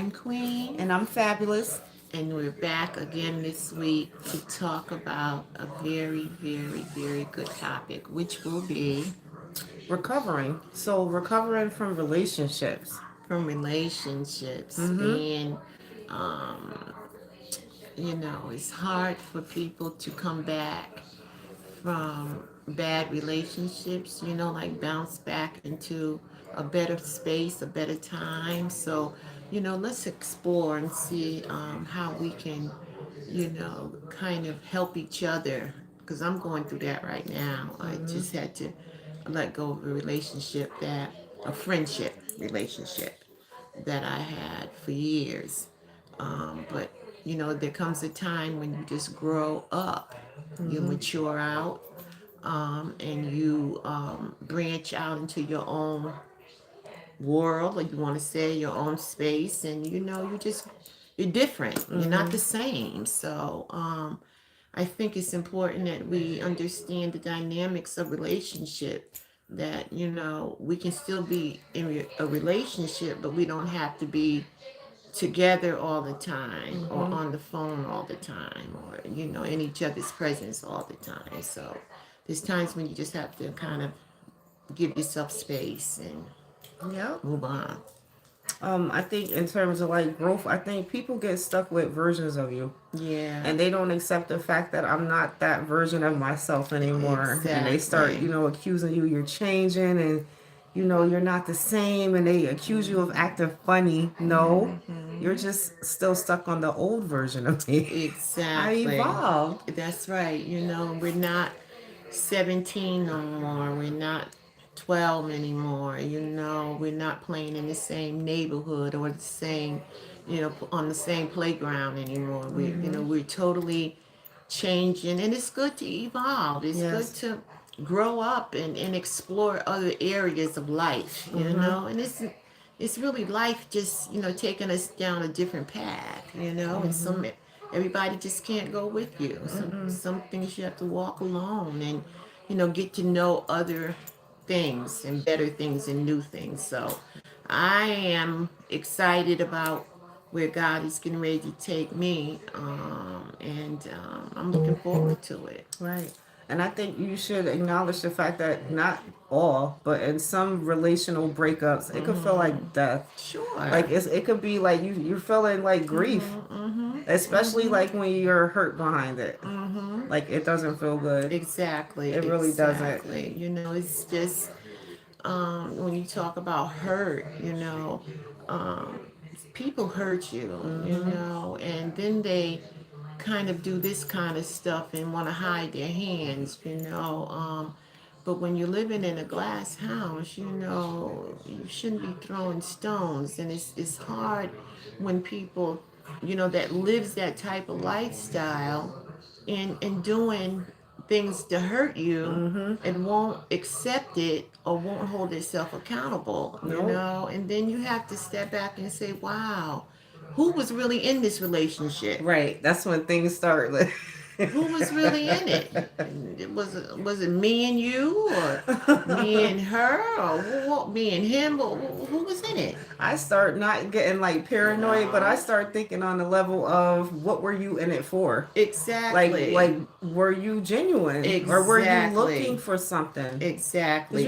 I'm Queen, And I'm fabulous. and we're back again this week to talk about a very, very, very good topic, which will be Recovering. So, recovering from relationships. from relationships. Mm-hmm. And, um, it's hard for people to come back from bad relationships, like bounce back into a better space, a better time. So, let's explore and see how we can, kind of help each other. Because I'm going through that right now. I Mm-hmm. just had to let go of a friendship relationship that I had for years. But there comes a time when you just grow up, you Mm-hmm. mature out, and you branch out into your own world, like you want to say, your own space, and you're different. You're not Mm-hmm. the same. So I think it's important that we understand the dynamics of relationship. That we can still be in a relationship, but we don't have to be together all the time or Mm-hmm. on the phone all the time or in each other's presence all the time. So there's times when you just have to kind of give yourself space and Yep. move on. I think in terms of like growth, I think people get stuck with versions of you. Yeah, And they don't accept the fact that I'm not that version of myself anymore. And they start, exactly. accusing you you're changing and you're not the same and they accuse you of acting funny. No. You're Hmm. just still stuck on the old version of me. I Exactly. evolved. That's right. We're not 17 no more. We're not 12 anymore. We're not playing in the same neighborhood or the same, on the same playground anymore. Mm-hmm. We're totally changing, and it's good to evolve. It's good Yes. to grow up and explore other areas of life, Mm-hmm. and it's really life just, taking us down a different path, and Mm-hmm. everybody just can't go with you. Mm-mm. Some things you have to walk alone and get to know other things and better things and new things. So I am excited about where God is getting ready to take me, and I'm looking forward to it. Right. And I think you should acknowledge the fact that not all, but in some relational breakups, it could feel Hmm. like death. Like Sure. it could be like you're feeling like grief, Hmm. Hmm. especially Hmm. like when you're hurt behind it. Hmm. Like it doesn't feel good. Exactly, It really doesn't. exactly. It's just when you talk about hurt, um, people hurt you, Mhm. and then they kind of do this kind of stuff and want to hide their hands, but when you're living in a glass house, you shouldn't be throwing stones, and it's hard when people, that lives that type of lifestyle and doing things to hurt you Mhm. and won't accept it or won't hold itself accountable, Nope. and then you have to step back and say, wow, who was really in this relationship? Right. That's when things start. Who was really in it? Was it me and you, or me and her, or me and him? Who was in it? I start not getting like You paranoid, but I know start thinking on the level of what were you in it for? Like exactly, were you genuine or were you looking exactly, for something? Because you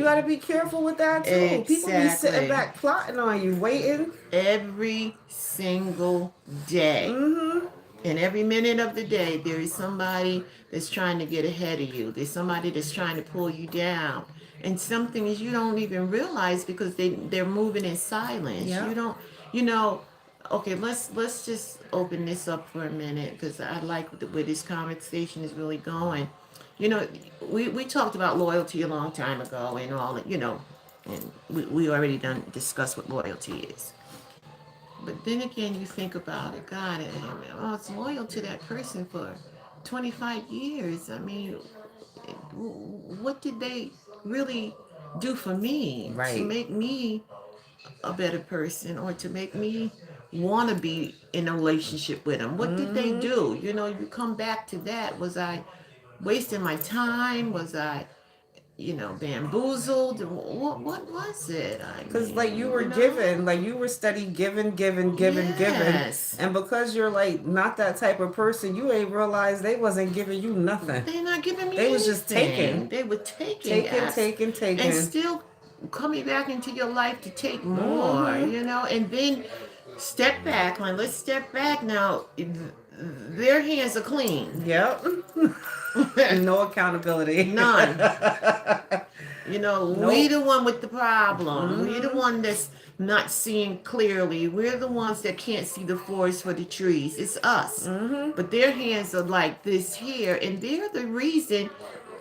got to exactly, be careful with that too. People be sitting exactly. back plotting on you, waiting. Every single day. Mm-hmm. And every minute of the day, there is somebody that's trying to get ahead of you. There's somebody that's trying to pull you down. And some things you don't even realize because they're moving in silence. You Yep. don't, you know. Okay, let's just open this up for a minute because I like where this conversation is really going. You know, we talked about loyalty a long time ago and all that. And we already done discussed what loyalty is. But then again, you think about it, God, I was loyal to that person for 25 years. I mean, what did they really do for me to Right. make me a better person or to make me want to be in a relationship with them? What did they Mm-hmm. do? You come back to that. Was I wasting my time? Was I bamboozled. What was it? I Because like you mean, were given, like you were steady giving, yes. and because you're like not that type of person, you ain't realize they wasn't giving you nothing. They're not giving me They was just taking, anything. They were taking us and taking. still coming back into your life to take more, Mm-hmm. and then step back. Like, let's step back now. Their hands are clean. Yep. No accountability. None. We Nope. the one with the problem. We the Mm-hmm. one that's not seeing clearly. We're the ones that can't see the forest for the trees. It's us. Mm-hmm. But their hands are like this here, and they're the reason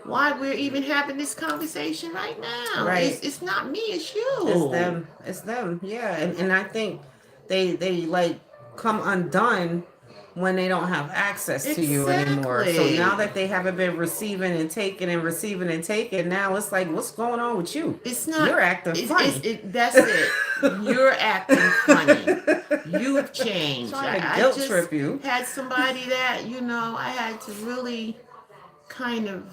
why we're even having this conversation right now. It's Right. it's not me, it's It's you. them. It's them. Yeah. And I think they like come undone when they don't have access to you anymore. So now Exactly. that they haven't been receiving and taking and receiving and taking, now it's like, what's going on with you? It's not. You're acting It's funny. that's it. You're acting funny. You've changed. Trying to I guilt just trip you. had somebody that I had to really kind of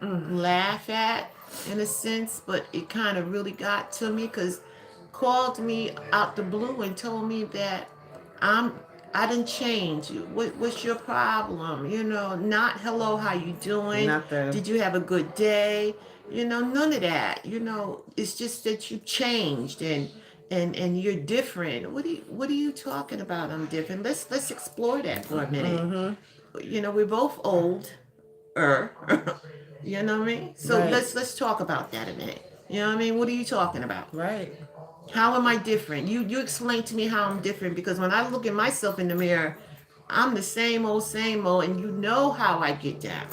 laugh at in a sense, but it kind of really got to me because called me out the blue and told me that I'm I didn't change. What's your problem? Not hello, how you doing? Nothing. Did you have a good day? None of that. It's just that you changed and you're different. What are you talking about? I'm different. Let's explore that for a minute. Mm-hmm. We're both old. You know what I mean? So Right. let's talk about that a minute. You know what I mean? What are you talking about? Right. How am I different? You explain to me how I'm different because when I look at myself in the mirror, I'm the same old, and you know how I get down.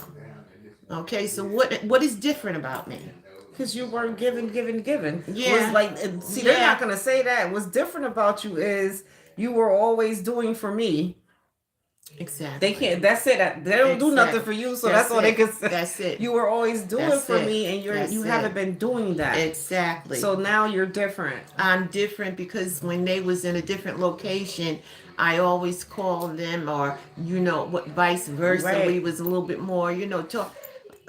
Okay, so what is different about me? Because you weren't giving. Was Yeah, like, see, they're not yeah, gonna say that. What's different about you is you were always doing for me. They exactly, can't. That's it. They don't do nothing exactly. for you, so that's That's all they it. can say. That's it. You were always doing That's for it. me, and you That's haven't it. been doing that. Exactly. So now you're different. I'm different because when they was in a different location, I always called them, or what, vice versa. We Right. was a little bit more, talk.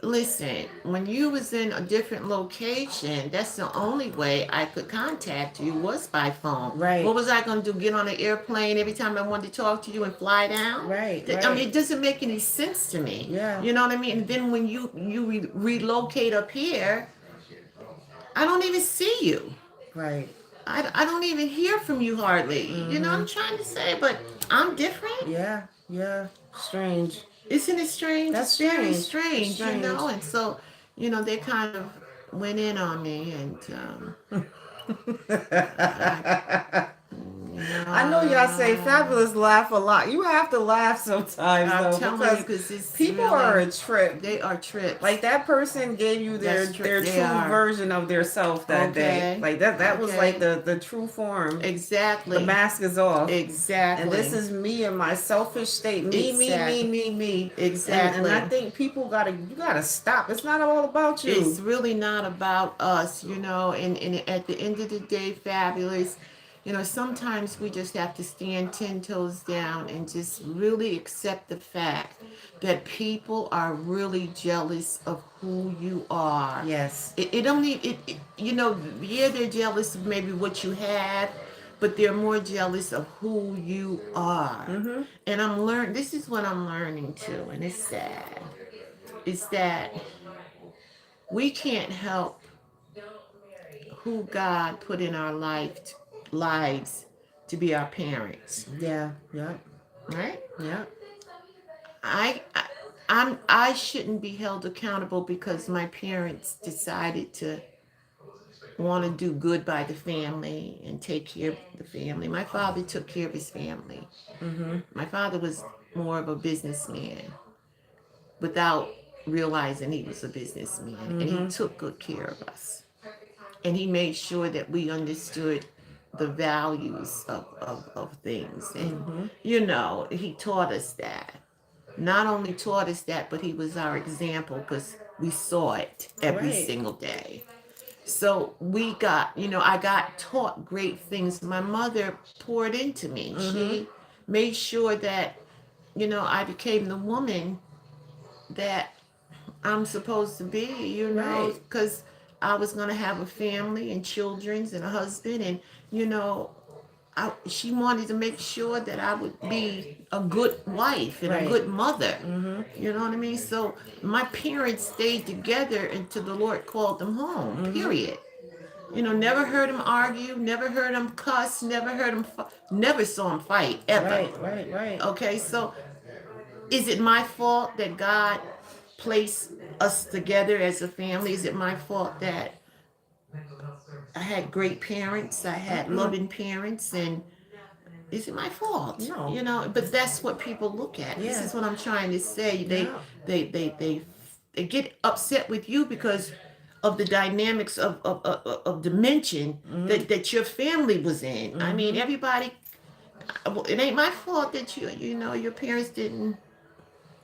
Listen, when you was in a different location, that's the only way I could contact you was by phone. What Right. was I going to do? Get on an airplane every time I wanted to talk to you and fly down? Right. I mean, Right. it doesn't make any sense to me. Yeah. You know what I mean? And then when you relocate up here, I don't even see you. Right. I don't even hear from you hardly. Mm-hmm. I'm trying to say, but I'm different. Yeah. Yeah. Strange. Isn't it strange? That's It's very strange. It's strange, strange. And so, they kind of went in on me, and I, I know y'all say fabulous laugh a lot. You have to laugh sometimes I'm though telling you, because because it's people are really a trip. they are trips. Like that person gave you their That's true. their They true are. version of their self that day. Okay. Like that was like Okay. the true form. The Exactly. mask is off. And this Exactly. is me in my selfish state. Me, Exactly. me, me. And I Exactly. think people you gotta stop. It's not all about It's you. really not about us, and at the end of the day, fabulous. Sometimes we just have to stand 10 toes down and just really accept the fact that people are really jealous of who you are. Yes. It don't need yeah, they're jealous of maybe what you have, but they're more jealous of who you are. Mm-hmm. And this is what I'm learning too, and it's sad. It's that we can't help who God put in our lives to be our parents, Yeah. Yep. right? Yep. I, I I shouldn't be held accountable because my parents decided to want to do good by the family and take care of the family. My father took care of his family. Mm-hmm. My father was more of a businessman without realizing he was a businessman, and he Mm-hmm. took good care of us. And he made sure that we understood the values of things. And, Mm-hmm. he taught us that. Not only taught us that, but he was our example because we saw it every Right. single day. So I got taught great things. My mother poured into me. Mm-hmm. She made sure that, I became the woman that I'm supposed to be, Right. because I was going to have a family and children and a husband. And, you know, she wanted to make sure that I would be a good wife and a Right. good mother. Mm-hmm. You know what I mean? So my parents stayed together until the Lord called them home, Mm-hmm. period. Never heard them argue, never heard them cuss, never heard them, never saw them fight, ever. Right. Right. Right. Okay, so is it my fault that God placed us together as a family? Is it my fault that I had great parents, I had Mm-mm. loving parents, and is it my fault? No. But that's what people look at. This Yeah. is what I'm trying to say. Yeah. They get upset with you because of the dynamics of dimension Mm-hmm. that your family was in. I mean, Mm-hmm. everybody. Well, it ain't my fault that your parents didn't.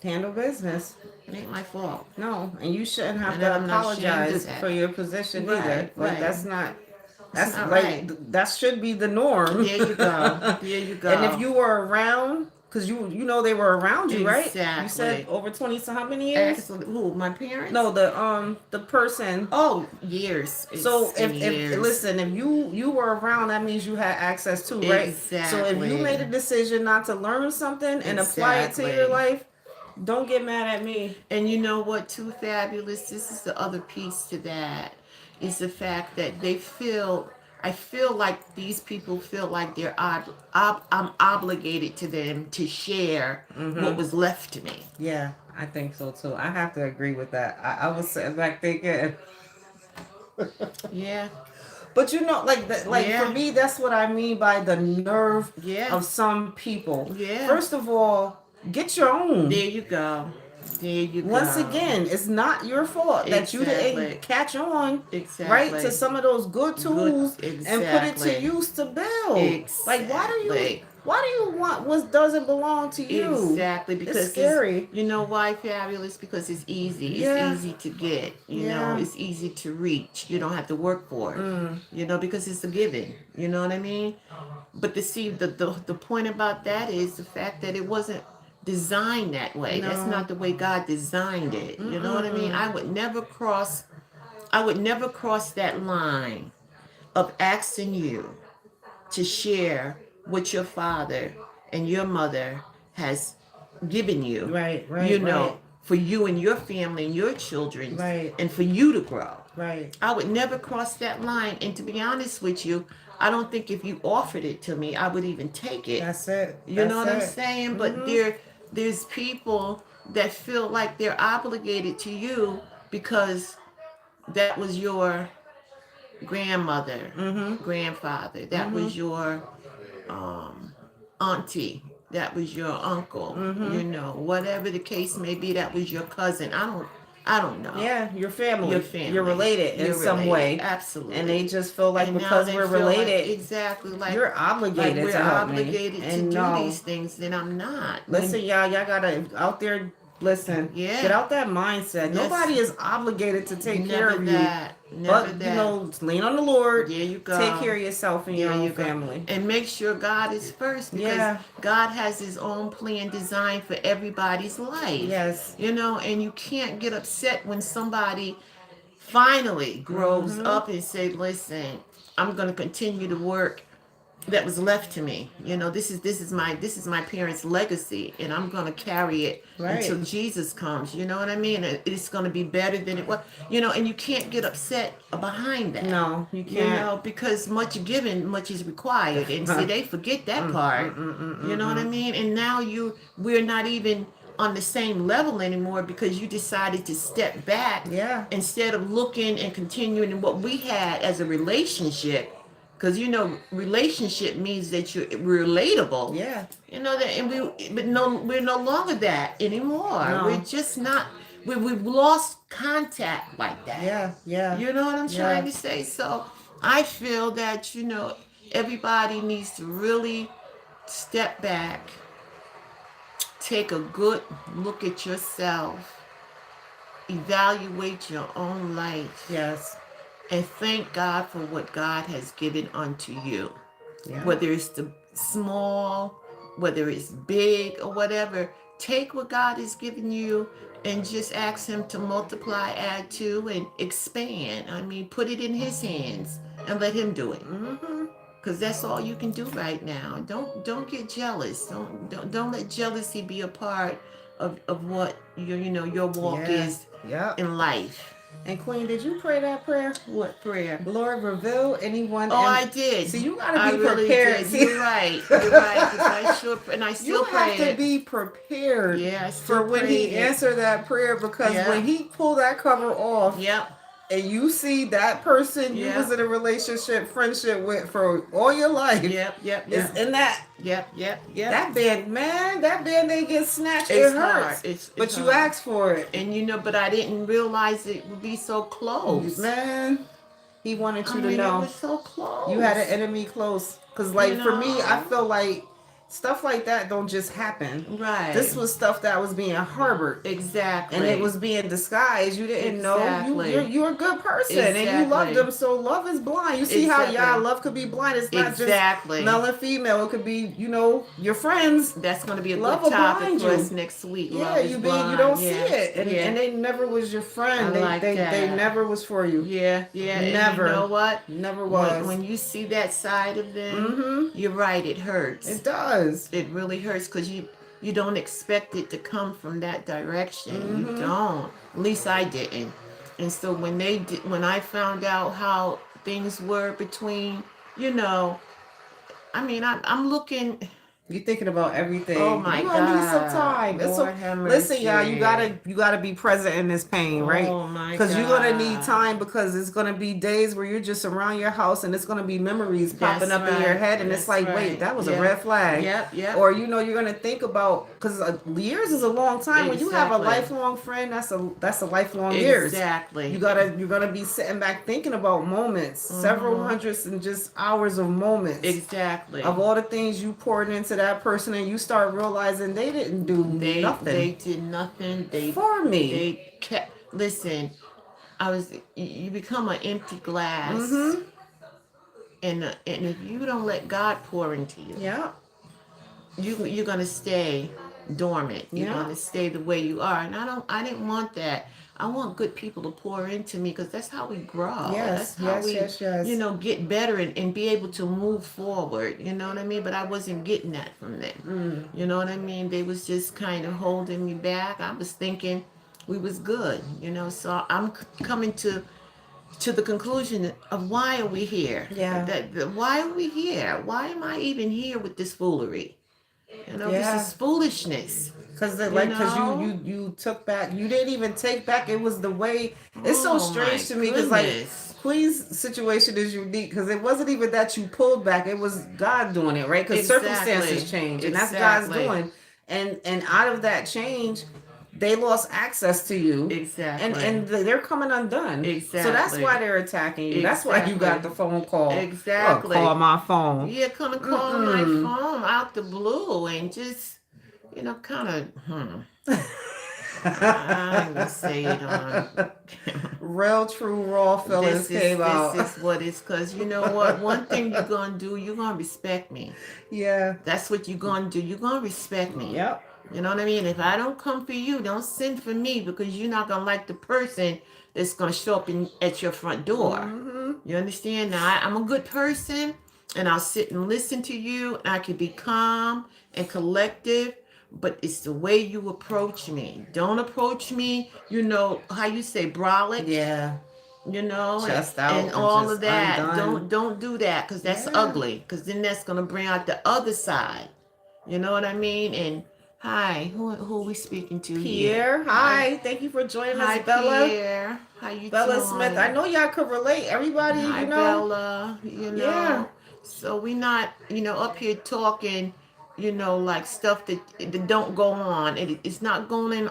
Handle business. It ain't my fault, No, and you shouldn't have and to I'm not ashamed of apologize that. for your position either. Right, Like right. that's not. It's That's not like right. that should be the norm. There you go. There you And if go. you were around, because you know they were around you, right? You said Exactly. over 20, so how many years? Actually, who? My parents? No, the person. Oh, years. So It's in if years. listen, if you were around, that means you had access to, right? So if you Exactly. made a decision not to learn something and apply it to your Exactly. life, don't get mad at me. And you know what, too, Fabulous? This is the other piece to that, is the fact that I feel like these people feel like I'm obligated to them to share what Mm-hmm. was left to me. Yeah, I think so too. I have to agree with that. I was sitting back thinking, Yeah, but you know, like like for yeah, me, that's what I mean by the nerve yeah, of some people. yeah. First of all, get your own. There you go. There you Once go. again, it's not your fault that you Exactly. didn't catch on, right, to Exactly. some of those good Good. tools and put it to Exactly. use to build. Like, Exactly. why do you want what doesn't belong to you? Exactly, It's because scary. you know why, Fabulous? Because it's easy. It's Yeah, easy to get. yeah. It's easy to reach. You don't have to work for it. Mm, Because it's a given. You know what I mean? But the point about that is the fact that it wasn't designed that way. That's no. not the way God designed it. You know what I mean? Mm-mm-mm. I would never cross that line of asking you to share what your father and your mother has given you, Right, right, right, for you and your family and your children, right, and for you to grow. right. I would never cross that line. And to be honest with you, I don't think if you offered it to me, I would even take it. That's it. You know That's what I'm it. saying? But Mm-hmm. there's people that feel like they're obligated to you because that was your grandmother, Mm-hmm. grandfather, that Mm-hmm. was your um, auntie, that was your uncle, Mm-hmm. whatever the case may be, that was your cousin. I don't know. Yeah, your family. Your You're family. related in You're some related. way. And they Absolutely. just feel like And now because they we're feel like related, exactly you're like obligated we're to help me. obligated to And do no. these things, then I'm not. Listen, y'all gotta out there. Listen, Yeah. get out that mindset. Yes. Nobody is obligated to take care Never of you, that. Never but that. lean on the Lord. There you go. Take care of yourself and your There own you go. family. And make sure God is first, because Yeah. God has his own plan designed for everybody's life. Yes. And you can't get upset when somebody finally grows Mm-hmm. up and say, listen, I'm going to continue to work that was left to me. This is my parents' legacy, and I'm going to carry it Right. until Jesus comes. You know what I mean? It's going to be better than it was. And you can't get upset behind that. No, you can't. Because much given, much is required. And see, they forget that part. You know what I mean? And now we're not even on the same level anymore because you decided to step back Yeah. instead of looking and continuing what we had as a relationship. Because relationship means that you're relatable. Yeah. We're no longer that anymore. No. We're just not. We've lost contact like that. Yeah. Yeah. You know what I'm Yeah. trying to say? So I feel that, everybody needs to really step back, take a good look at yourself, evaluate your own life, Yes. and thank God for what God has given unto you. Yeah. Whether it's the small, whether it's big or whatever, take what God has given you and just ask Him to multiply, add to, and expand. I mean, put it in His hands and let Him do it. Mm-hmm. Because that's all you can do right now. Don't get jealous. Don't let jealousy be a part of what your walk Yeah. is Yep. in life. And Queen, did you pray that prayer? What prayer? Lord, reveal anyone. Oh, I did. See, you gotta I be really prepared. did. See? You're right. You're right. 'Cause I sure and I still You have pray to it. be prepared Yeah, I still for when prayed He it. answered that prayer, because Yeah. when He pulled that cover off, Yep. and you see that person you was Yep. in a relationship, friendship with for all your life, Yep. Yep. is Yep. in that Yep. Yep. Yep. that band, man, that band they get snatched. It's It hard. hurts. It's But you hard. asked for it. And but I didn't realize it would be so close. Man, He wanted I you to mean, it know was so close. you had an enemy close. Because, You like, for me, I know? feel like stuff like that don't just happen. Right. This was stuff that was being harbored. Exactly. And it was being disguised. You didn't know. Exactly. You're a good person. And you loved Exactly. them. So love is blind. You see how Exactly. love could be blind. It's not Exactly. just male and female. It could be, your friends. That's going to be a Love good will topic blind for you. us next week. Yeah, Love is you blind. don't see Yeah. it. And they never was your friend. I like they that. never was for you. Yeah, yeah. And Never. you know what? Never was. When you see that side of them, Mm-hmm. you're right. It hurts. It does. It really hurts because you don't expect it to come from that direction. Mm-hmm. You don't. At least I didn't. And so when I found out how things were between, I mean, I'm looking. You thinking about everything. Oh my You gonna need some God. time. Lord have Listen, y'all, mercy. you gotta be present in this pain, right? Oh my Because you're gonna need God. time, because it's gonna be days where you're just around your house and it's gonna be memories That's popping up in your right. head, and That's it's like, right. wait, that was Yep. a red flag. Yep. Or you're gonna think about, because years is a long time. When you have a Exactly. lifelong friend, that's a lifelong years. Exactly. You're gonna be sitting back thinking about moments, several hundreds and just hours of moments. Exactly. Of all the things you poured into that person, and you start realizing they didn't do nothing. They did nothing. For me. They kept. Listen, you become an empty glass, Mm-hmm. and if you don't let God pour into you, Yeah. you're gonna stay dormant. You're Yeah. gonna stay the way you are, and I didn't want that. I want good people to pour into me because that's how we grow. Yes, That's how yes, we, yes, yes. get better and be able to move forward. You know what I mean? But I wasn't getting that from them. You know what I mean? They was just kind of holding me back. I was thinking we was good. So I'm coming to the conclusion of why are we here? Yeah. Why are we here? Why am I even here with this foolery? Yeah. This is foolishness. Because know? you took back, you didn't even take back. It was the way. It's so Oh, strange my to me, because goodness. Queen's situation is unique, because it wasn't even that you pulled back. It was God doing it, right? Because Exactly. circumstances change, and that's God's Exactly. doing. And out of that change, they lost access to you. Exactly. And they're coming undone. Exactly. So that's why they're attacking you. That's why you got Exactly. the phone call. Exactly. Call my phone. Yeah, come and call my phone out the blue and just, kind of, I ain't gonna say it on. Real, true, raw feelings came out. This is what it's, because you know what? One thing you're gonna do, you're gonna respect me. Yeah. That's what you're gonna do. You're gonna respect me. Yep. You know what I mean? If I don't come for you, don't send for me, because you're not gonna like the person that's gonna show up at your front door. Mm-hmm. You understand? Now I'm a good person, and I'll sit and listen to you, and I can be calm and collective. But it's the way you approach me. Don't approach me, how you say, brolic. Yeah. Chest out and and all just of that. undone. Don't do that, because that's Yeah. ugly. Because then that's gonna bring out the other side. You know what I mean? And hi, who are we speaking to here? Pierre, hi. Thank you for joining Hi, us, Bella. Pierre. How you Bella doing? Smith. I know y'all could relate. Everybody, Hi, Bella. Yeah. So we not, up here talking, like stuff that don't go on. It's not going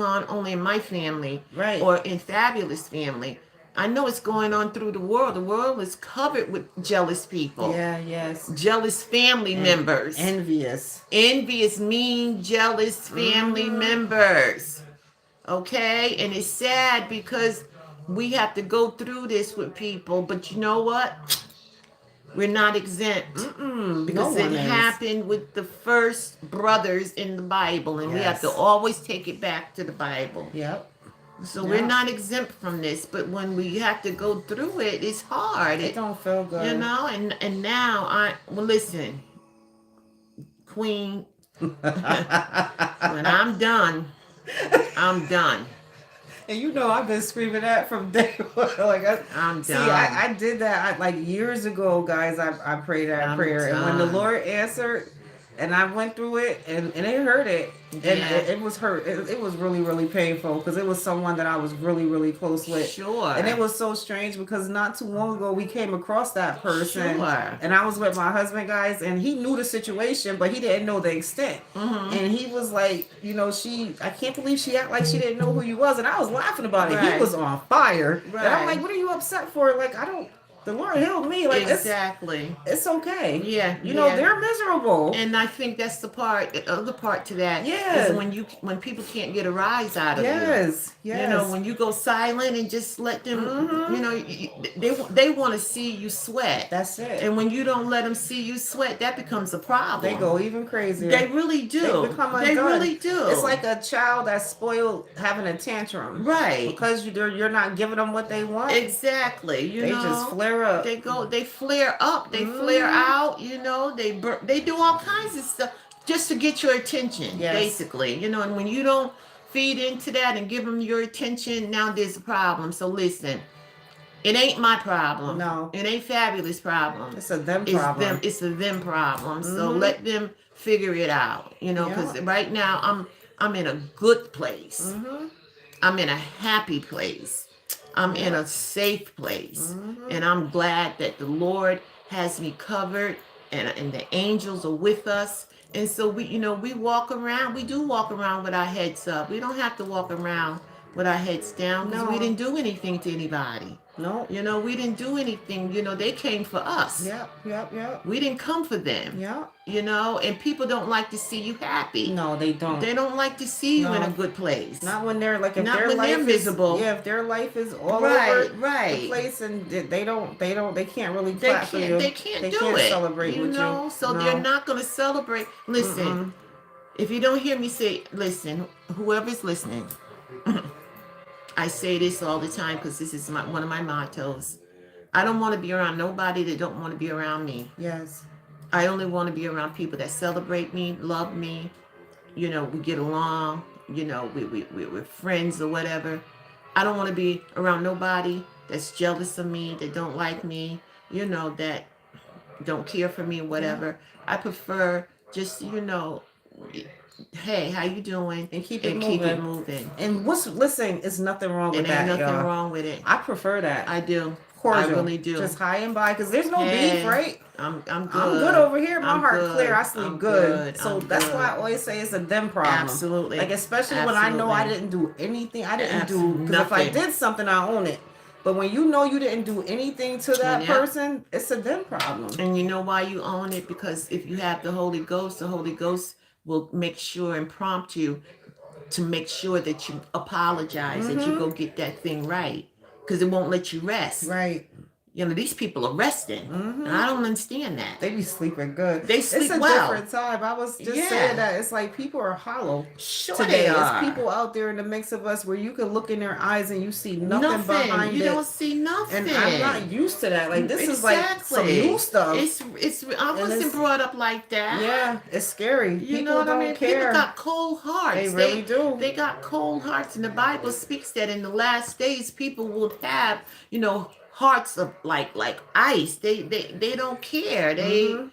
on only in my family, Right. or in Fabulous family. I know it's going on through the world. The world is covered with jealous people. Yeah, yes. Jealous family members. Envious. Envious, mean, jealous family members. Okay? And it's sad because we have to go through this with people, but you know what? We're not exempt. No Because it one is. happened with the first brothers in the Bible, and we have to Yes. always take it back to the Bible. Yep. So we're Yep. not exempt from this, but when we have to go through it, it's hard. It don't feel You good. know, and now well, listen, Queen, when I'm done, I'm done. And you know, I've been screaming that from day one. Like, I'm see, done. I did that like years ago, guys. I prayed that I'm prayer, and when the done. Lord answered, and I went through it, and it hurt it, and Yeah. it was hurt. It was really, really painful because it was someone that I was really, really close with. Sure. And it was so strange because not too long ago we came across that person, Sure. and I was with my husband, guys, and he knew the situation, but he didn't know the extent. Mhm. And he was like, you know, I can't believe she act like she didn't know who you was, and I was laughing about it. He Right. was on fire, and I'm Right. like, what are you upset for? Like, the Lord healed me. Like, Exactly. it's okay. Yeah. You know, yeah. they're miserable. And I think that's the other part to that is Yeah. when people can't get a rise out of you. Yes, yes. You know, when you go silent and just let them, Mhm. you know, they want to see you sweat. That's it. And when you don't let them see you sweat, that becomes a problem. They go even crazier. They really do. They become They undone. really do. It's like a child that's spoiled having a tantrum. right. Because you're not giving them what they want. Exactly. You They know, just flare up. they flare up, they flare out, you know, they do all kinds of stuff just to get your attention, Yes. basically, you know, and when you don't feed into that and give them your attention, now there's a problem. So listen, it ain't my problem. No. It ain't Fabulous problem. It's a them It's problem. them. It's a them problem. So Mhm. let them figure it out, you know, because Yeah. right now I'm in a good place. Mhm. I'm in a happy place. I'm in Yeah. a safe place. Mhm. And I'm glad that the Lord has me covered and the angels are with us. And so we, you know, we do walk around with our heads up. We don't have to walk around with our heads down because we No. didn't do anything to anybody. No. You know, we didn't do anything. You know, they came for us. Yep. We didn't come for them. Yep. You know, and people don't like to see you happy. No, they don't. They don't like to see you in a No. good place. Not when they're like, if Not their when they're life miserable. is, yeah, if their life is all Right, over the right. place, and they can't really They clap for you. can't. They can't They do can't it. celebrate you with know, you. so No. they're not going to celebrate. Listen, Mm-mm. if you don't hear me say, listen, whoever's listening, I say this all the time because this is one of my mottos. I don't want to be around nobody that don't want to be around me. Yes. I only want to be around people that celebrate me, love me. You know, we get along. You know, we're friends or whatever. I don't want to be around nobody that's jealous of me, that don't like me, you know, that don't care for me, whatever. I prefer just, you know, hey, how you doing? And keep it And moving. keep it moving. And listen, it's nothing wrong with And ain't that, nothing y'all. wrong with it. I prefer that. I do. Cordial. I really do. Just high and by, because there's no Hey, beef, right? I'm good. I'm good over here. My I'm heart good. clear. I sleep I'm good. So I'm that's good. why I always say it's a them problem. Absolutely. Like, especially when I know I Absolutely. didn't do anything. I didn't Absolutely. do, because if I Nothing. did something, I own it. But when you know you didn't do anything to that Yeah. person, it's a them problem. And you know why you own it? Because if you have the Holy Ghost will make sure and prompt you to make sure that you apologize, that you go get that thing right. Because it won't let you rest. Right. You know, these people are resting. And I don't understand that. They be sleeping good. They sleep It's a well. different time. I was just Yeah. saying that. It's like people are hollow. Sure Today, they are. it's people out there in the mix of us where you can look in their eyes and you see nothing behind You it. don't see nothing. And I'm not used to that. Like, this is like some new stuff. It's I wasn't it's- brought up like that. Yeah, it's scary. You People know what don't I mean? care. People got cold hearts. They really do. They got cold hearts, and the Bible speaks that in the last days, people will have, you know, hearts of like ice. They don't care. They, Mhm.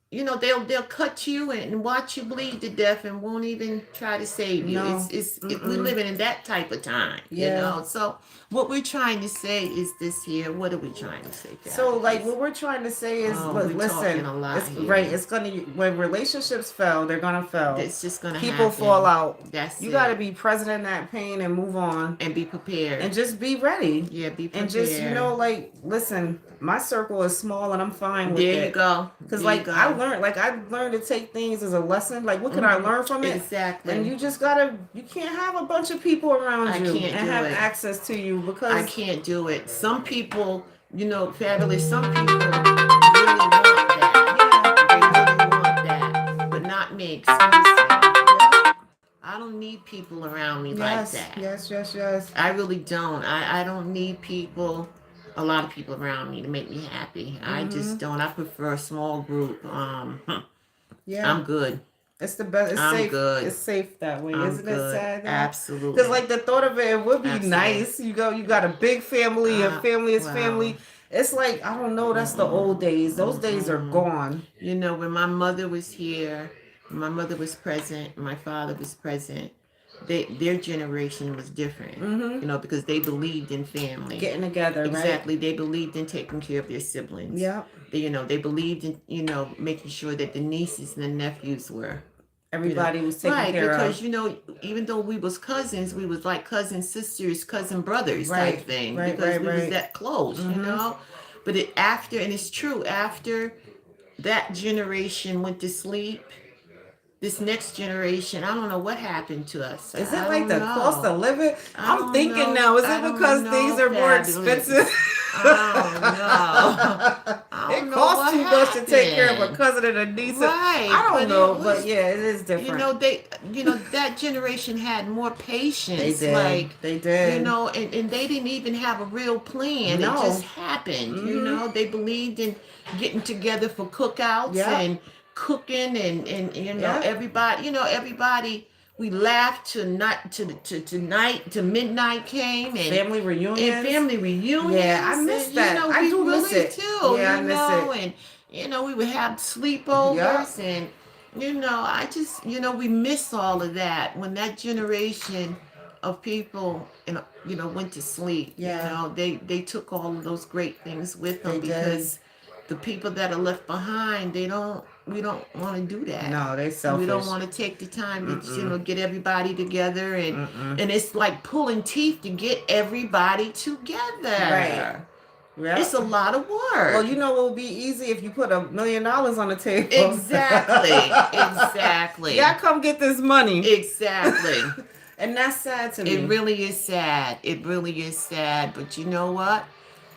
you know, they'll cut you and watch you bleed to death and won't even try to save you. No. We're living in that type of time. You Yeah. know. So what we're trying to say is this here. What are we trying to say? So, Kat? like, what we're trying to say is, Oh, we're talking listen, a lot it's, here. right? It's gonna, when relationships fail, they're gonna fail. It's just gonna People happen. fall out. That's You it. got to be present in that pain and move on, and be prepared. and just be ready. Yeah, be prepared. And just, you know, like, listen, my circle is small and I'm fine with there it. you go. Because, There you like, go. I learned to take things as a lesson. Like, what can I learn from it? Exactly. And you just gotta, you can't have a bunch of people around I you can't and do have it. access to you, because I can't do it. Some people, you know, Fabulous, some people really want that. Yeah. They really want that, but not me. Excuse me. Yep. I don't need people around me like Yes. that. Yes. Yes. Yes. I really don't. I don't need people, a lot of people around me to make me happy. I Mm-hmm. just don't. I prefer a small group. Yeah. I'm good. It's the best. It's I'm safe. good. It's safe that way, I'm isn't it good. sad though? Because Absolutely. like the thought of it, it would be Absolutely. nice. You got a big family. Your family is Well, family. It's like I don't know. That's the mm-mm, old days. Those days are mm-mm. gone. You know, when my mother was here, when my mother was present, my father was present, their generation was different. Mm-hmm. You know, because they believed in family. Getting together, right? Exactly. They believed in taking care of their siblings. Yep. They believed in, making sure that the nieces and the nephews were, Everybody was taken right. care of. Because, even though we was cousins, we was like cousin sisters, cousin brothers type Right. thing Right. because Right. we was Right. that close. Mm-hmm. But after, and it's true, after that generation went to sleep, this next generation, I don't know what happened to us. Is it I like don't the cost know. of living? I I'm don't thinking know. now. Is I it don't because things know, are more expensive? fabulous. I don't know. I It don't know costs what too much to take care of a happened. cousin and a niece. Right, I don't but know, it but was, yeah, it is different. that generation had more They patience. did. Like, They did. and they didn't even have a real plan. It just No. happened. Mm-hmm. They believed in getting together for cookouts Yep. and cooking and Yep. everybody. We laughed to night to night to midnight came Family and reunions. family Yeah, I reunions miss and that. I we do miss really it. do Yeah, I miss it. and we would have Yep. sleepovers and I just we miss all of that when that generation of people went to sleep. Yeah, They took all of those great things with they them did. because the people that are left behind, we don't want to do that. No, they We don't selfish. want to take the time to Mm-mm. get everybody together Mm-mm. and it's like pulling teeth to get everybody Right. together. It's Yep. a lot of Well, work. you know what would be easy if you put $1 million on the table. Exactly. Y'all Exactly. come get this money. Exactly. And that's sad to It me. really is sad. It really is sad. But you know what?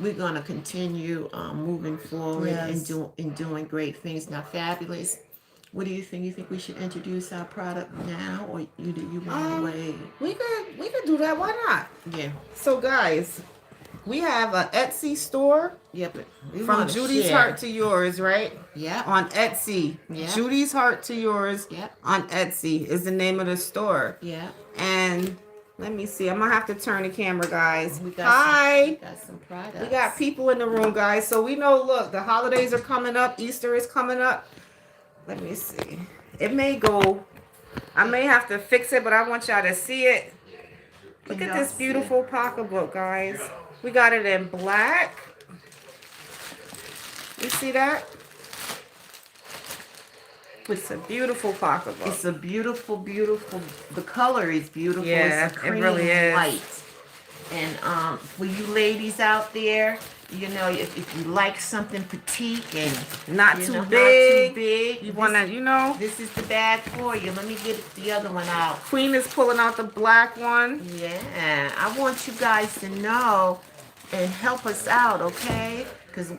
We're gonna continue moving forward Yes. and doing great things. Now, fabulous. What do you think? You think we should introduce our product now, or you want to Um, wait? we could do that. Why not? Yeah, So guys, we have an Etsy store yeah, but we from want to Judy's share. Heart to Yours, right? Yep, On Etsy. yep, Judy's Heart to Yours yep, on Etsy is the name of the store. yep. And let me see. I'm gonna have to turn the camera, guys. We got Hi. we got some products. We got people in the room, guys. So we know, look, the holidays are coming up. Easter is coming up. Let me see. It may go. I may have to fix it, but I want y'all to see it. Look Can at y'all this see? beautiful pocketbook, guys. We got it in black. You see that? It's a beautiful pocketbook. It's a beautiful, beautiful. The color is beautiful. Yeah, It's a it cream really is. white. And for you ladies out there, if you like something petite and Not you too know, not big. too big, You wanna, this is the bag for you. Let me get the other one out. Queen is pulling out the black one. Yeah, I want you guys to know and help us out, okay? Because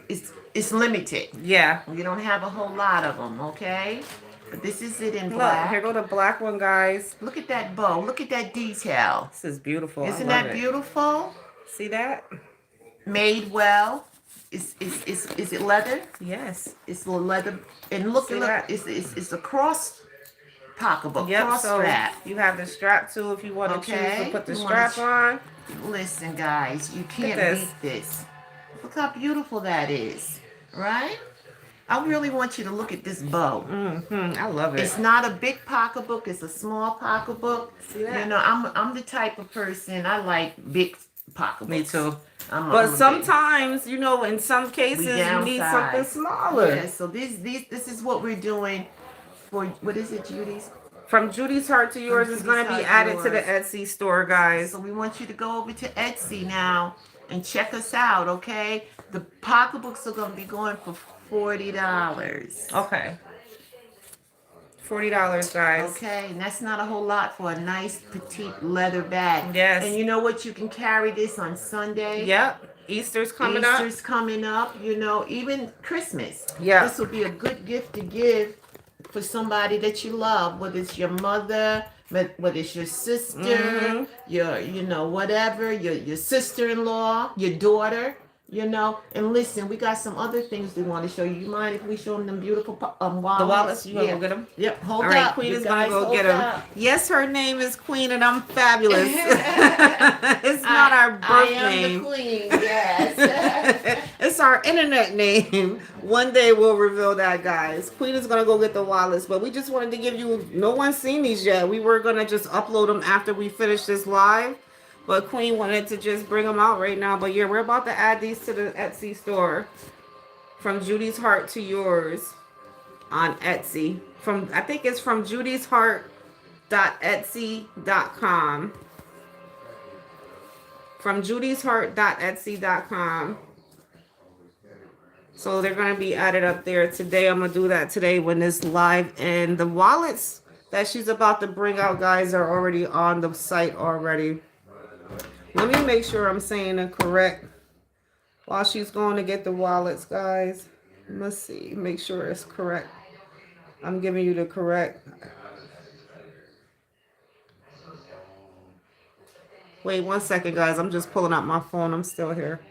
it's limited. Yeah. We don't have a whole lot of them, okay? But this is it in Look, black. here go the black one, guys. Look at that bow. Look at that detail. This is beautiful. Isn't I love that it. beautiful? See that? Made well. Is it leather? Yes. It's leather. And look, See look, that? it's a cross pocketbook, Yep. cross So strap. you have the strap too if you want to choose Okay. to put the You wanna strap on. Listen, guys, you can't this. beat this. Look how beautiful that is, right? I really want you to look at this bow. I love it. It's not a big pocketbook. It's a small pocketbook. See that? I'm the type of person I like big pocketbooks. Me too. I'm But a big- sometimes, in some we cases, you need something downsize. smaller. Yeah, so this is what we're doing for what is it, Judy's? From Judy's Heart to Yours is Judy's going to be Heart to added to the Yours. Etsy store, guys. So we want you to go over to Etsy now and check us out, okay? The pocketbooks are gonna be going for $40. Okay. $40, guys. Okay, and that's not a whole lot for a nice petite leather bag. Yes. And you know what? You can carry this on Sunday. Yep. Easter's coming up. Easter's coming up, you know, even Christmas. Yeah. This will be a good gift to give for somebody that you love, whether it's your mother, whether it's your sister, your, you know, whatever, your sister-in-law, your daughter, you know. And listen, we got some other things we want to show you. You mind if we show them beautiful wallets? The wallets, you want to go get them? Yep, hold All right, up. Queen You is going guys to go hold get them. up. Yes, her name is Queen and I'm fabulous. It's not our birth I am name. the queen, yes. It's our internet name. One day we'll reveal that, guys. Queen is going to go get the wallets, but we just wanted to give you, no one's seen these yet. We were going to just upload them after we finish this live, but Queen wanted to just bring them out right now. But yeah, we're about to add these to the Etsy store. From Judy's Heart to Yours on Etsy. I think it's from judysheart.etsy.com. From judysheart.etsy.com. So they're going to be added up there today. I'm going to do that today when this live. And the wallets that she's about to bring out, guys, are already on the site already. Let me make sure I'm saying it correct while she's going to get the wallets, guys. Let's see. Make sure it's correct. I'm giving you the correct. Wait 1 second, guys. I'm just pulling out my phone. I'm still here.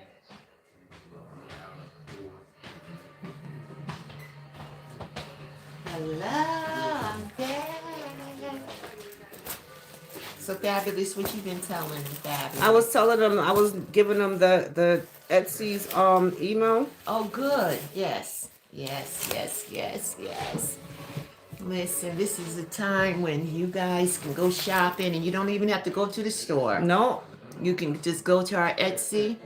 Hello, I'm back. So Fabulous, what you been telling them, Fabulous? I was telling them, I was giving them the Etsy's email. Oh, good. Yes. Listen, this is a time when you guys can go shopping and you don't even have to go to the store. No. You can just go to our Etsy,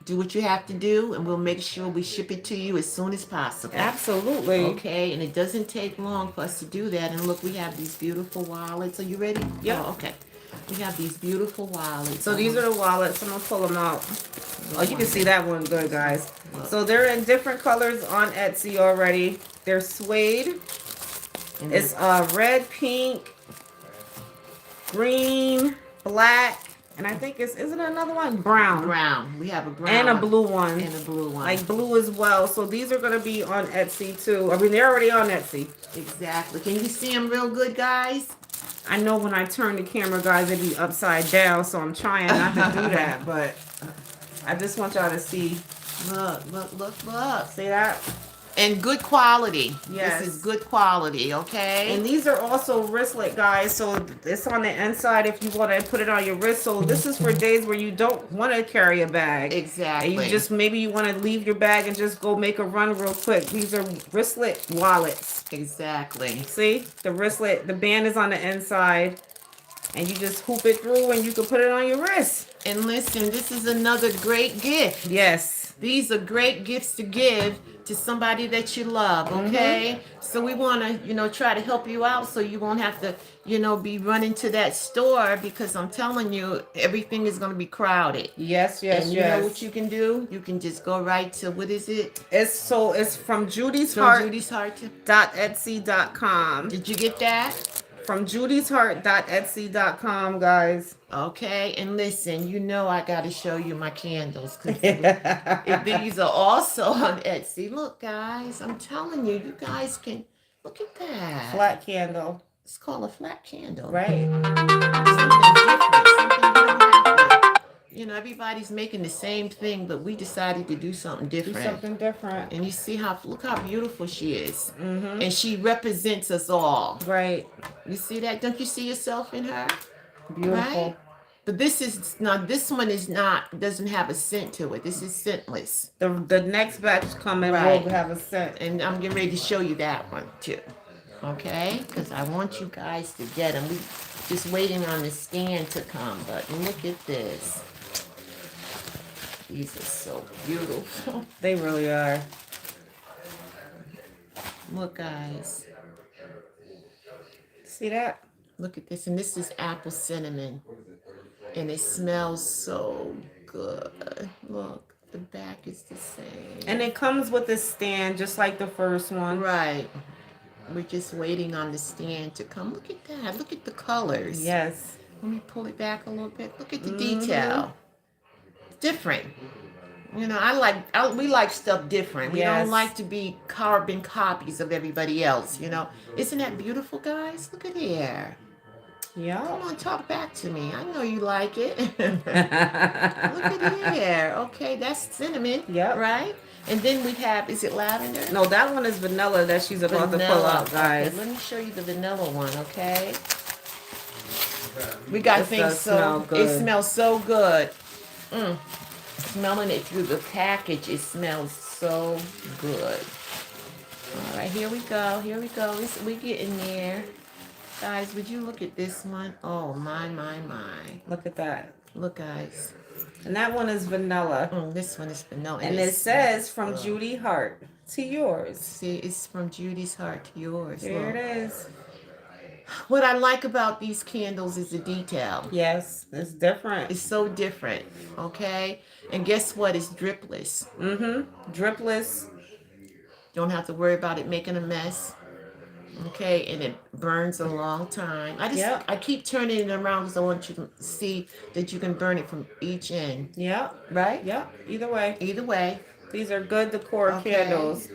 do what you have to do, and we'll make sure we ship it to you as soon as possible. Absolutely. Okay, and it doesn't take long for us to do that. And look, we have these beautiful wallets. Are you ready? Yeah. Oh, okay. We have these beautiful wallets. So these are the wallets. I'm going to pull them out. Oh, you can see that one good, guys. So they're in different colors on Etsy already. They're suede. It's red, pink, green, black, and I think isn't it another one? Brown. Brown. We have a brown. And a blue one. And a blue one. Like blue as well. So these are going to be on Etsy too. I mean, they're already on Etsy. Exactly. Can you see them real good, guys? I know when I turn the camera, guys, it'd be upside down, so I'm trying not to do that, but I just want y'all to see. Look. See that? And good quality. Yes. This is good quality, okay? And these are also wristlet, guys, so it's on the inside if you want to put it on your wrist. So this is for days where you don't want to carry a bag. Exactly. And you just, maybe you want to leave your bag and just go make a run real quick. These are wristlet wallets. Exactly. See? The wristlet, the band is on the inside. And you just hoop it through and you can put it on your wrist. And listen, this is another great gift. Yes. These are great gifts to give to somebody that you love, okay? So we want to, try to help you out so you won't have to, be running to that store, because I'm telling you, everything is going to be crowded. Yes. And you know what you can do? You can just go right to, what is it? It's from Judy's From Heart. Judy's Heart. .etsy.com. Did you get that? From judysheart.etsy.com, guys. Okay, and listen, I got to show you my candles. These are also on Etsy. Look, guys, I'm telling you, you guys can, look at that. Flat candle. It's called a flat candle. Right. Something different. Something you don't have to, everybody's making the same thing, but we decided to do something different. Do something different. And you see look how beautiful she is. And she represents us all. Right. You see that? Don't you see yourself in her? Beautiful. Right? But this one doesn't have a scent to it. This is scentless. The next batch coming Right. will have a scent. And I'm getting ready to show you that one too. Okay? Because I want you guys to get them. We just waiting on the stand to come. But look at this. These are so beautiful. They really are. Look, guys. See that? Look at this. And this is apple cinnamon. And it smells so good. Look, the back is the same. And it comes with a stand just like the first one. Right. We're just waiting on the stand to come. Look at that. Look at the colors. Yes. Let me pull it back a little bit. Look at the detail. It's different. You know, we like stuff different. We don't Yes. like to be carbon copies of everybody else. You know, isn't that beautiful, guys? Look at here. Yeah. Come on, talk back to me. I know you like it. Look at here. Okay, that's cinnamon. Yep. Right? And then we have, is it lavender? No, that one is vanilla that she's about to pull out, guys. Okay, let me show you the vanilla one, okay? We got This things does smell so, good. it smells so good. Smelling it through the package, it smells so good. All right, here we go. Here we go. We getting there. Guys, would you look at this one? Oh, my. Look at that. Look, guys. And that one is vanilla. This one is vanilla. And it says from Judy Hart to yours. See, it's from Judy's heart to yours. There Look. it is. What I like about these candles is the detail. Yes, it's different. It's so different, okay? And guess what? It's dripless. Dripless. Don't have to worry about it making a mess. Okay, and it burns a long time. I keep turning it around because I want you to see that you can burn it from each end. Yeah. Right? Yeah. Either way. Either way. These are good decor candles.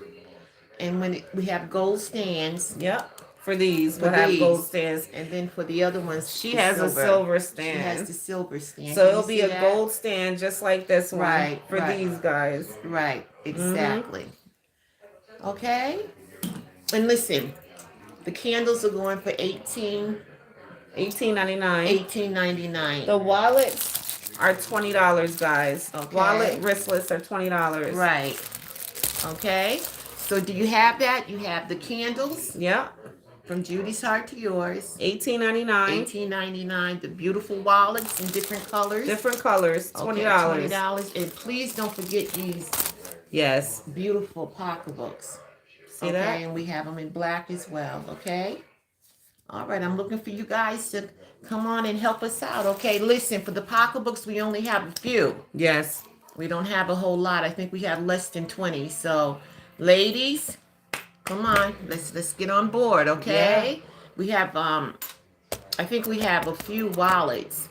And when we have gold stands. Yep. For these, we'll have gold stands. And then for the other ones, she has a silver stand. She has the silver stand. So it'll be a gold stand just like this one. Right. For these guys. Right. Exactly. Okay? And listen, the candles are going for $18.99. $18.99. The wallets are $20, guys. Okay. Wallet wristlets are $20. Right. Okay. So do you have that? You have the candles. Yeah. From Judy's heart to yours. $18.99. $18.99. The beautiful wallets in different colors. Different colors. $20. Okay, $20. And please don't forget these. Yes. Beautiful pocketbooks. See that? And we have them in black as well. Okay. All right. I'm looking for you guys to come on and help us out. Okay. Listen, for the pocketbooks, we only have a few. Yes. We don't have a whole lot. I think we have less than 20. So, ladies, come on. Let's get on board. Okay. Yeah. We have I think we have a few wallets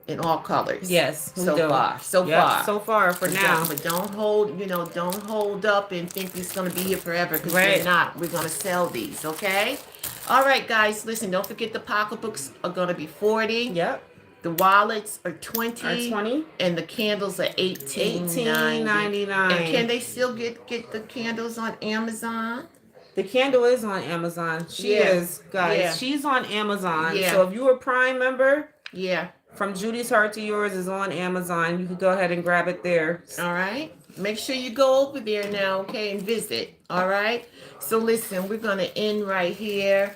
in all colors. Yes. So far. So far for now. But don't hold up and think it's going to be here forever, because we're not. We're going to sell these, okay? All right, guys, listen, don't forget the pocketbooks are going to be $40. Yep. The wallets are $20. $20. And the candles are $18.99. And can they still get the candles on Amazon? The candle is on Amazon. She is, guys. Yeah. She's on Amazon. Yeah. So if you're a Prime member, From Judy's Heart to Yours is on Amazon. You can go ahead and grab it there. All right. Make sure you go over there now, okay, and visit. All right. So listen, we're going to end right here.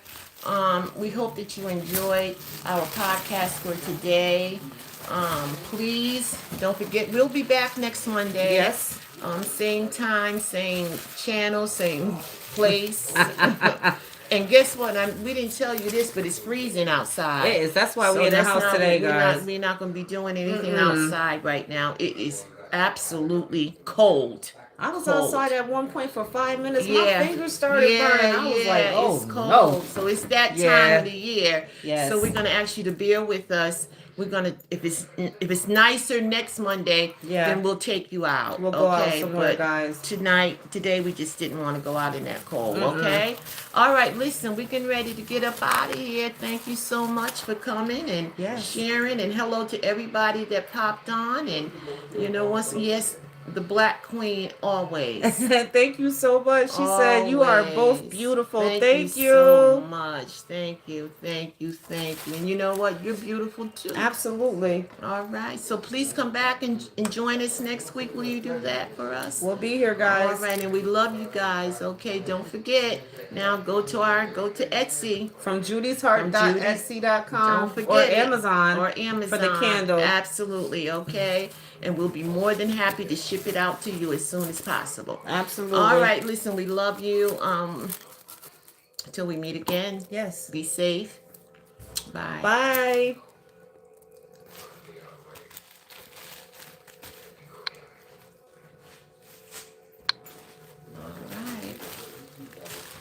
We hope that you enjoyed our podcast for today. Please don't forget, we'll be back next Monday. Yes. Same time, same channel, same place. And guess what? We didn't tell you this, but it's freezing outside. It is. That's why we're in the house today, guys. We're not going to be doing anything outside right now. It is absolutely cold. I was outside at one point for 5 minutes. My fingers started burning. I was like, oh, it's cold. no. So it's that time of the year. Yes. So we're going to ask you to bear with us. We're gonna, if it's nicer next Monday, then we'll take you out. We'll go out somewhere, guys. Today we just didn't want to go out in that cold. Okay. All right. Listen, we're getting ready to get up out of here. Thank you so much for coming and sharing, and hello to everybody that popped on. And the Black Queen always. Thank you so much. She said you are both beautiful. Thank you so much. Thank you. And you know what? You're beautiful too. Absolutely. All right. So please come back and join us next week. Will you do that for us? We'll be here, guys. All right. And we love you guys. Okay. Don't forget. Now go to Etsy. From Judy'sHeart.etsy.com. Don't forget. Or Amazon. For the candle. Absolutely. Okay. And we'll be more than happy to ship it out to you as soon as possible. Absolutely. All right, listen, we love you. Until we meet again. Yes. Be safe. Bye. Bye.